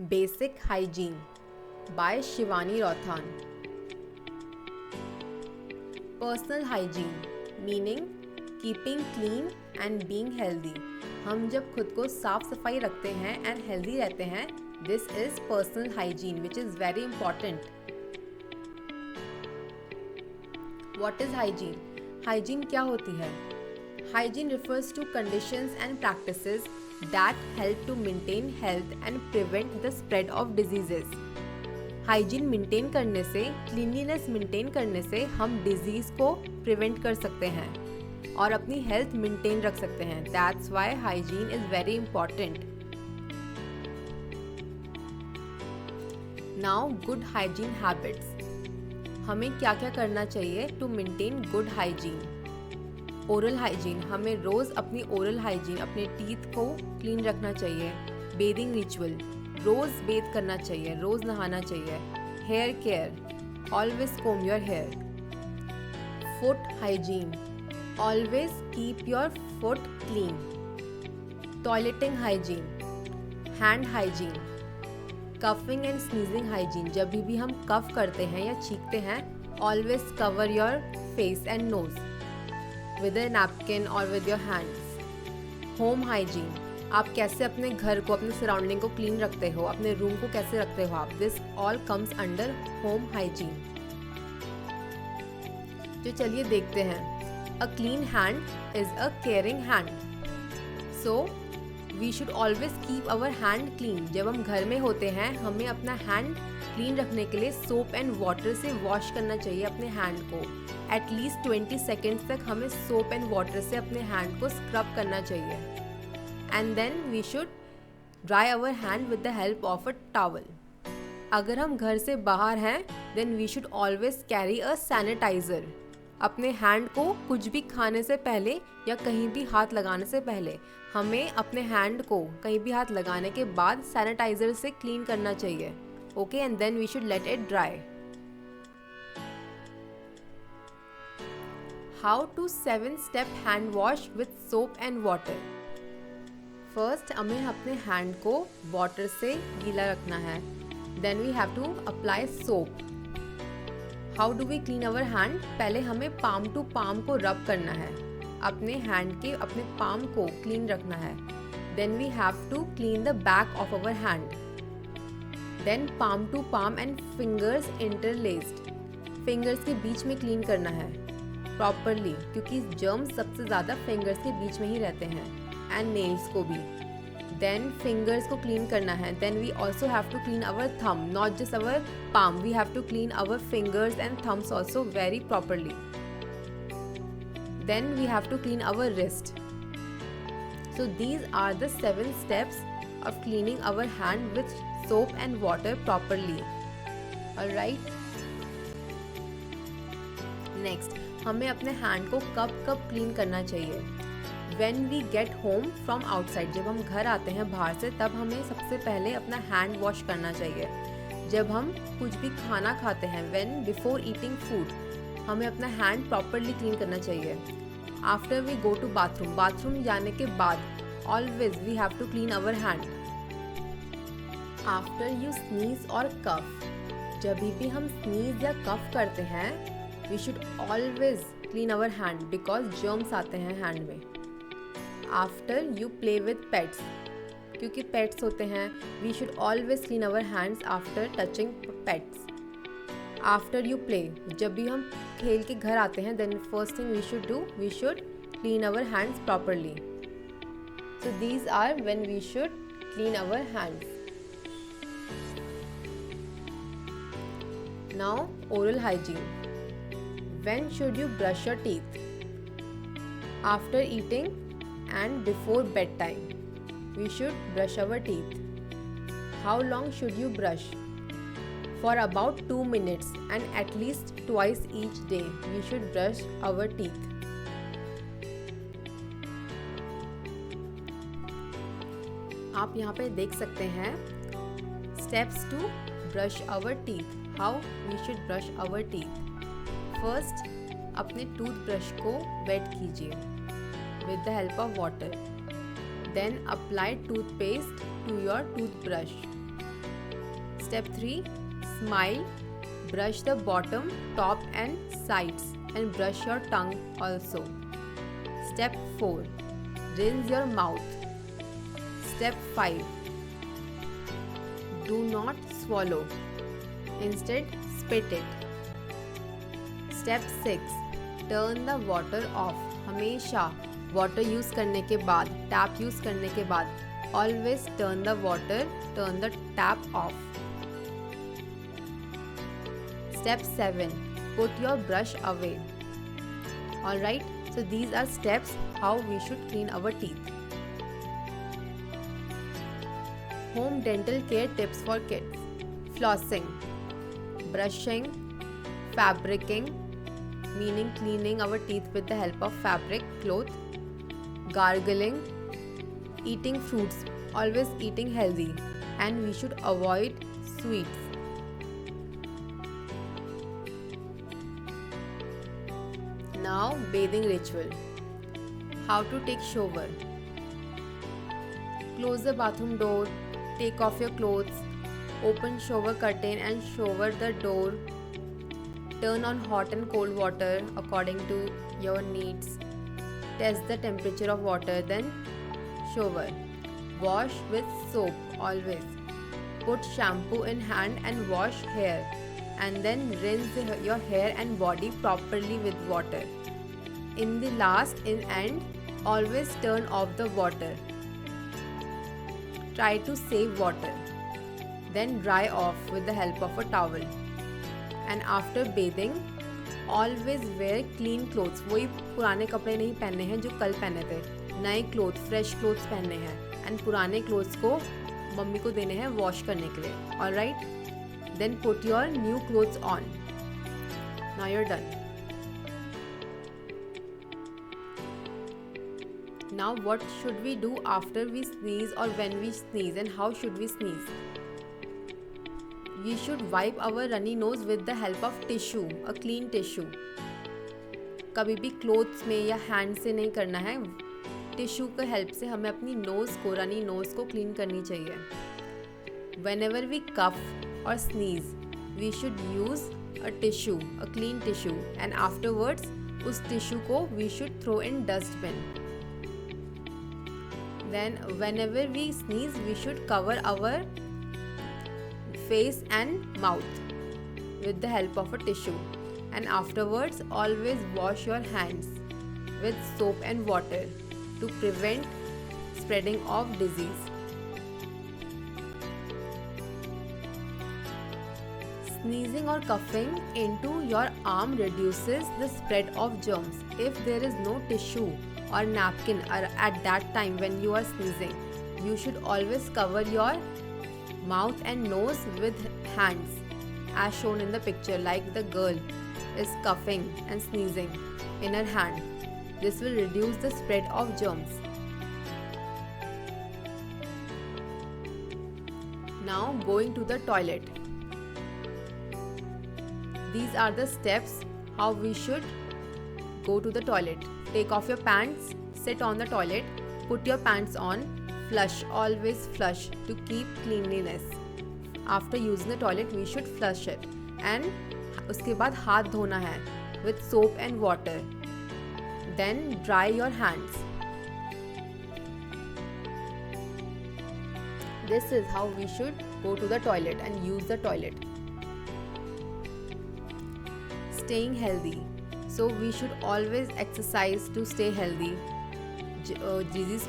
Basic Hygiene by Shivani Rothan. Personal hygiene meaning keeping clean and being healthy. हम जब खुद को साफ सफाई रखते हैं and healthy रहते हैं, this is personal hygiene which is very important. What is hygiene? Hygiene क्या होती है? Hygiene refers to conditions and practices that help to maintain health and prevent the spread of diseases. Hygiene maintain करने से, cleanliness maintain करने से हम disease को prevent कर सकते हैं और अपनी हेल्थ मेंटेन रख सकते हैं. That's why hygiene is very important. Now good hygiene habits. हमें क्या क्या करना चाहिए to maintain good hygiene. Oral hygiene, हमें रोज़ अपनी ओरल हाइजीन, अपने टीथ को क्लीन रखना चाहिए. बेदिंग रिचुअल, रोज़ बेद करना चाहिए, रोज़ नहाना चाहिए. Hair care, always comb your hair. Foot hygiene, always keep your foot clean. Toileting hygiene, hand hygiene. Coughing and sneezing hygiene, जब भी हम कफ करते हैं या छींकते हैं, always cover your face and nose with a napkin or with your hands. Home hygiene, आप कैसे अपने घर को, अपने सराउंडिंग को क्लीन रखते हो, अपने रूम को कैसे रखते हो आप. This all comes under home hygiene. तो चलिए देखते हैं. A clean hand is a caring hand. So we should always keep our hand clean. जब हम घर में होते हैं, हमें अपना हैंड क्लीन रखने के लिए सोप एंड वाटर से वॉश करना चाहिए अपने हैंड को. एटलीस्ट 20 सेकेंड्स तक हमें सोप एंड वाटर से अपने हैंड को स्क्रब करना चाहिए. And then we should dry our hand with the help of a towel. अगर हम घर से बाहर हैं, then we should always carry a sanitiser. अपने हैंड को कुछ भी खाने से पहले या कहीं भी हाथ लगाने से पहले हमें अपने हैंड को कहीं भी हाथ लगाने के बाद सैनिटाइज़र से क्लीन करना चाहिए. Okay, and then we should let it dry. How to 7-step hand wash with soap and water. First, हमें अपने हैंड को वाटर से गीला रखना है. Then we have to apply soap. How do we clean our hand? पहले हमें palm to palm को रब करना है. अपने हैंड के अपने palm को क्लीन रखना है. Then we have to clean the back of our hand. Then palm to palm and fingers interlaced. Fingers के बीच में क्लीन करना है प्रॉपरली, क्योंकि जर्म्स सबसे ज़्यादा फिंगर्स के बीच में ही रहते हैं. एंड नेल्स को भी. देन फिंगर्स को क्लीन करना है. Then we also have to clean our thumb, not just our palm. We have to clean our fingers and thumbs also very properly. Then we have to clean our wrist. So these are the 7 steps of cleaning our hand with soap and water properly. Alright? Next, हमें अपने hand को कब कब clean करना चाहिए. When we get home from outside, जब हम घर आते हैं बाहर से, तब हमें सबसे पहले अपना हैंड वॉश करना चाहिए. जब हम कुछ भी खाना खाते हैं, when before eating food, हमें अपना हैंड प्रॉपरली क्लीन करना चाहिए. After we go to bathroom, bathroom जाने के बाद always we have to clean our hand. After you sneeze or cough, जब भी हम sneeze या cough करते हैं, we should always clean our hand because germs आते हैं hand में. After you play with pets, क्योंकि pets होते हैं, we should always clean our hands after touching pets. After you play, जब भी हम खेल के घर आते हैं, then first thing we should do, we should clean our hands properly. So these are when we should clean our hands. Now oral hygiene. When should you brush your teeth? After eating and before bedtime. We should brush our teeth. How long should you brush? For about 2 minutes and at least twice each day. We should brush our teeth. आप यहाँ पे देख सकते हैं steps to brush our teeth. How we should brush our teeth. First, अपने toothbrush को wait कीजिए with the help of water. Then apply toothpaste to your toothbrush. Step 3, smile. Brush the bottom, top and sides and brush your tongue also. Step 4, rinse your mouth. Step 5, do not swallow. Instead, spit it. Step 6, turn the water off. हमेशा water use करने के बाद, tap use करने के बाद, always turn the tap off. Step 7, put your brush away. Alright, so these are steps how we should clean our teeth. Home dental care tips for kids. Flossing, brushing, fabricing, meaning cleaning our teeth with the help of fabric, cloth, gargling, eating fruits, always eating healthy, and we should avoid sweets. Now, bathing ritual. How to take shower. Close the bathroom door, take off your clothes, open shower curtain and shower the door. Turn on hot and cold water according to your needs. Test the temperature of water, then shower. Wash with soap always. Put shampoo in hand and wash hair, and then rinse your hair and body properly with water. In the last end, always turn off the water. Try to save water. Then dry off with the help of a towel. And after bathing, always wear clean clothes. वही पुराने कपड़े नहीं पहनने हैं जो कल पहने थे. नए क्लोथ, फ्रेश क्लोथ्स पहनने हैं. एंड पुराने क्लोथ्स को मम्मी को देने हैं वॉश करने के लिए. Alright? Then put your new clothes on. Now you're done. Now what should we do after we sneeze or when we sneeze, and how should we sneeze? We should wipe our runny nose with the help of tissue, a clean tissue. कभी भी clothes में या hand से नहीं करना है. Tissue के help से हमें अपनी नोज़ को, रनी नोज़ को क्लीन करनी चाहिए. Whenever we cough or sneeze, we should use a tissue, a clean tissue, and afterwards उस टिश्यू को we should throw in dustbin. Then whenever we sneeze, we should cover our face and mouth with the help of a tissue, and afterwards always wash your hands with soap and water to prevent spreading of disease. Sneezing or coughing into your arm reduces the spread of germs. If there is no tissue or napkin at that time when you are sneezing, you should always cover your mouth and nose with hands, as shown in the picture, like the girl is coughing and sneezing in her hand. This will reduce the spread of germs. Now going to the toilet. These are the steps how we should go to the toilet. Take off your pants, sit on the toilet, put your pants on, flush, always flush to keep cleanliness. After using the toilet, we should flush it. And उसके बाद हाथ धोना है with soap and water. Then dry your hands. This is how we should go to the toilet and use the toilet. Staying healthy. So we should always exercise to stay healthy. Disease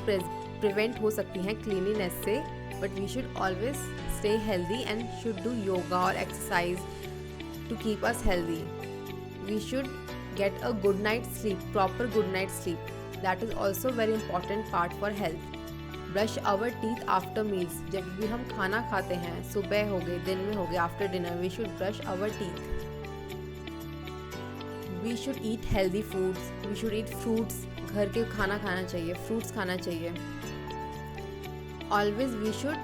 prevent हो सकती हैं cleanliness से, but we should always stay healthy and should do yoga or exercise to keep us healthy. We should get a good night's sleep, proper good night's sleep. That is also very important part for health. Brush our teeth after meals. जब भी हम खाना खाते हैं, सुबह हो गए, दिन में हो गए, after dinner, we should brush our teeth. We should eat healthy foods. We should eat fruits. घर के खाना खाना चाहिए, fruits खाना चाहिए. Always we should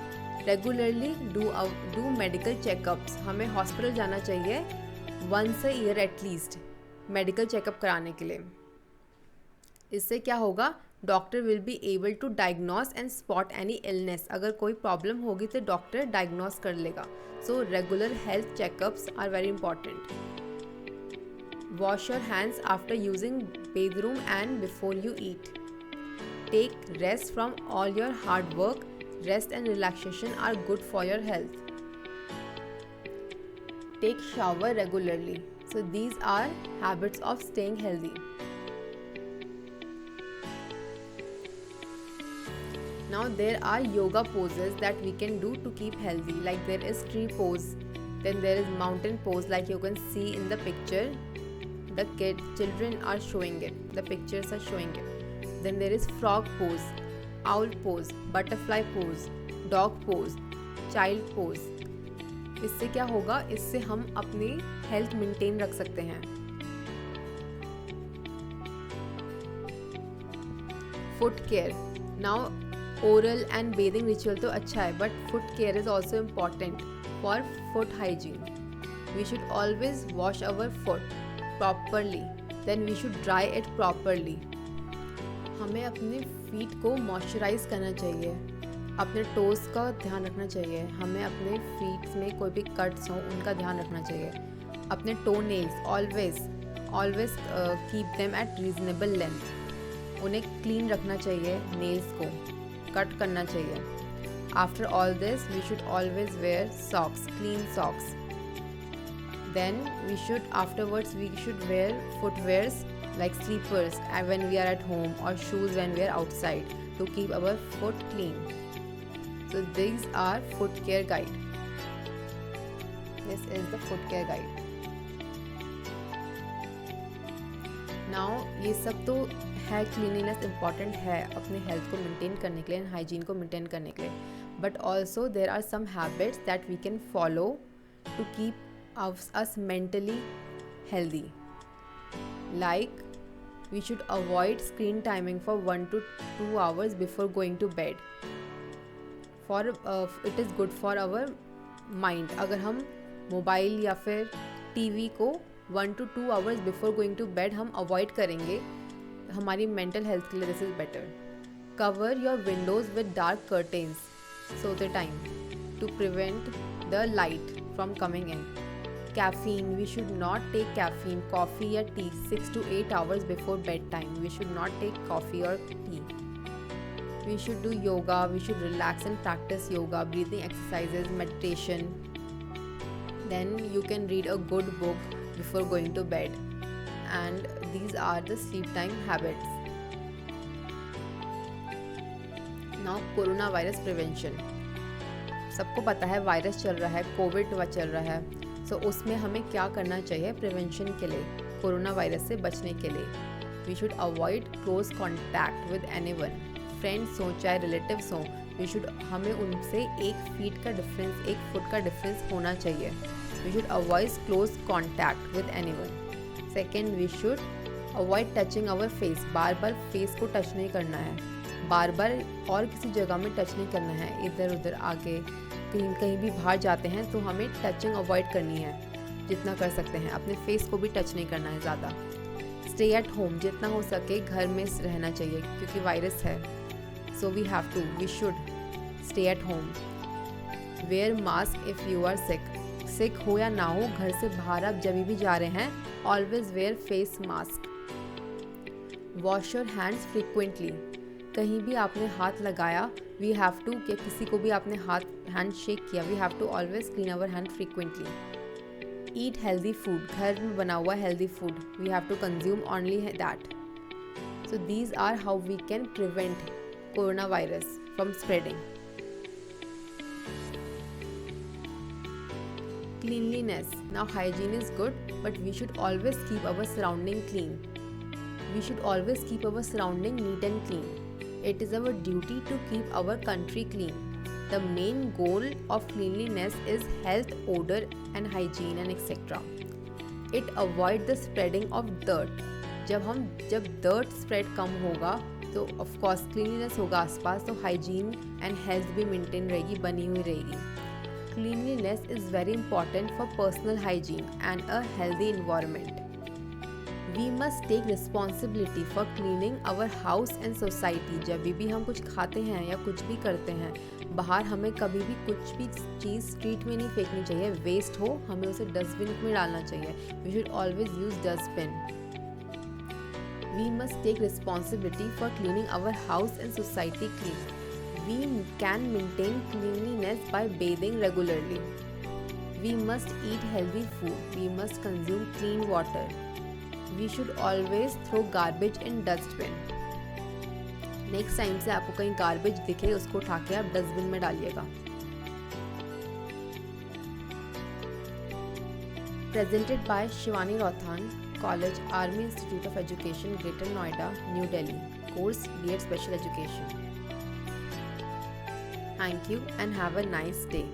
regularly do medical checkups. हमें hospital जाना चाहिए once a year at least, medical checkup कराने के लिए. इससे क्या होगा, doctor will be able to diagnose and spot any illness. अगर कोई प्रॉब्लम होगी तो डॉक्टर डायग्नोस कर लेगा। So regular health checkups are very important. Wash your hands after using bathroom and before you eat. Take rest from all your hard work. Rest and relaxation are good for your health. Take shower regularly. So these are habits of staying healthy. Now there are yoga poses that we can do to keep healthy. Like there is tree pose, then there is mountain pose like you can see in the picture. The children are showing it, the pictures are showing it. Then there is frog pose, owl pose, butterfly pose, dog pose, child pose. इससे क्या होगा, इससे हम अपनी health maintain रख सकते हैं. Foot care. Now oral and bathing ritual तो अच्छा है, but foot care is also important for foot hygiene. We should always wash our foot properly, then we should dry it properly. हमें अपने feet को moisturise करना चाहिए, अपने toes का ध्यान रखना चाहिए. हमें अपने फीट में कोई भी कट्स हों उनका ध्यान रखना चाहिए. अपने toe nails always keep them at reasonable length. उन्हें क्लीन रखना चाहिए, नेल्स को कट करना चाहिए. After all this we should always wear socks, clean socks. Then we should afterwards wear footwears like slippers when we are at home or shoes when we are outside to keep our foot clean. So these are foot care guide. This is the foot care guide. Now ये सब तो है, cleanliness important है अपने health को maintain करने के लिए, हाइजीन को मेंटेन करने के लिए. But also there are some habits that we can follow to keep us mentally healthy. Like we should avoid screen timing for 1 to 2 hours before going to bed. For it is good for our mind. अगर हम mobile या फिर TV को 1 to 2 hours before going to bed हम avoid करेंगे, हमारी mental health के लिए this is better. Cover your windows with dark curtains सोते time to prevent the light from coming in. Caffeine, we should not take caffeine, coffee or tea 6 to 8 hours before bedtime. We should not take coffee or tea. We should do yoga, we should relax and practice yoga, breathing exercises, meditation. Then you can read a good book before going to bed. And these are the sleep time habits. Now coronavirus prevention. सबको पता है virus चल रहा है, Covid चल रहा है. सो उसमें हमें क्या करना चाहिए प्रिवेंशन के लिए, कोरोना वायरस से बचने के लिए. We should avoid close contact with anyone. Friends हों चाहे रिलेटिव्स हों, हमें उनसे 1 फीट का डिफरेंस, 1 फुट का डिफरेंस होना चाहिए. We should avoid close contact with anyone. Second, we should avoid touching our face. बार बार फेस को टच नहीं करना है, बार बार और किसी जगह में टच नहीं करना है. इधर उधर आगे कहीं भी बाहर जाते हैं तो हमें टचिंग अवॉइड करनी है जितना कर सकते हैं. अपने फेस को भी टच नहीं करना है ज़्यादा. स्टे एट होम, जितना हो सके घर में रहना चाहिए क्योंकि वायरस है. So we should stay at home. Wear mask if you are sick हो या ना हो, घर से बाहर आप जब भी जा रहे हैं always wear face mask. Wash your hands frequently. कहीं भी आपने हाथ लगाया, वी हैव टू, कि किसी को भी आपने हैंड शेक किया, we have to always clean our hand frequently. Eat healthy food. घर में बना हुआ healthy food we have to consume only that. So these are how we can prevent corona virus from spreading. Cleanliness. Now hygiene is good, but we should always keep our surrounding clean. We should always keep our surrounding neat and clean. It is our duty to keep our country clean. The main goal of cleanliness is health, odor and hygiene and etc. It avoid the spreading of dirt. जब dirt spread कम होगा तो of course cleanliness होगा आसपास, तो hygiene and health भी maintain रहेगी, बनी हुई रहेगी. Cleanliness is very important for personal hygiene and a healthy environment. We must take responsibility for cleaning our house and society. जब भी हम कुछ खाते हैं या कुछ भी करते हैं बाहर, हमें कभी भी कुछ भी चीज़ स्ट्रीट में नहीं फेंकनी चाहिए। वेस्ट हो हमें उसे डस्टबिन में डालना चाहिए। We should always use dustbin. We must take responsibility for cleaning our house and society clean. We can maintain cleanliness by bathing regularly. We must eat healthy food. We must consume clean water. We should always throw garbage in dustbin. Next time से आपको कहीं garbage दिखे उसको उठा के आप dustbin में डालिएगा। Presented by Shivani Rothan, College Army Institute of Education, Greater Noida, New Delhi. Course B.Ed Special Education. Thank you and have a nice day.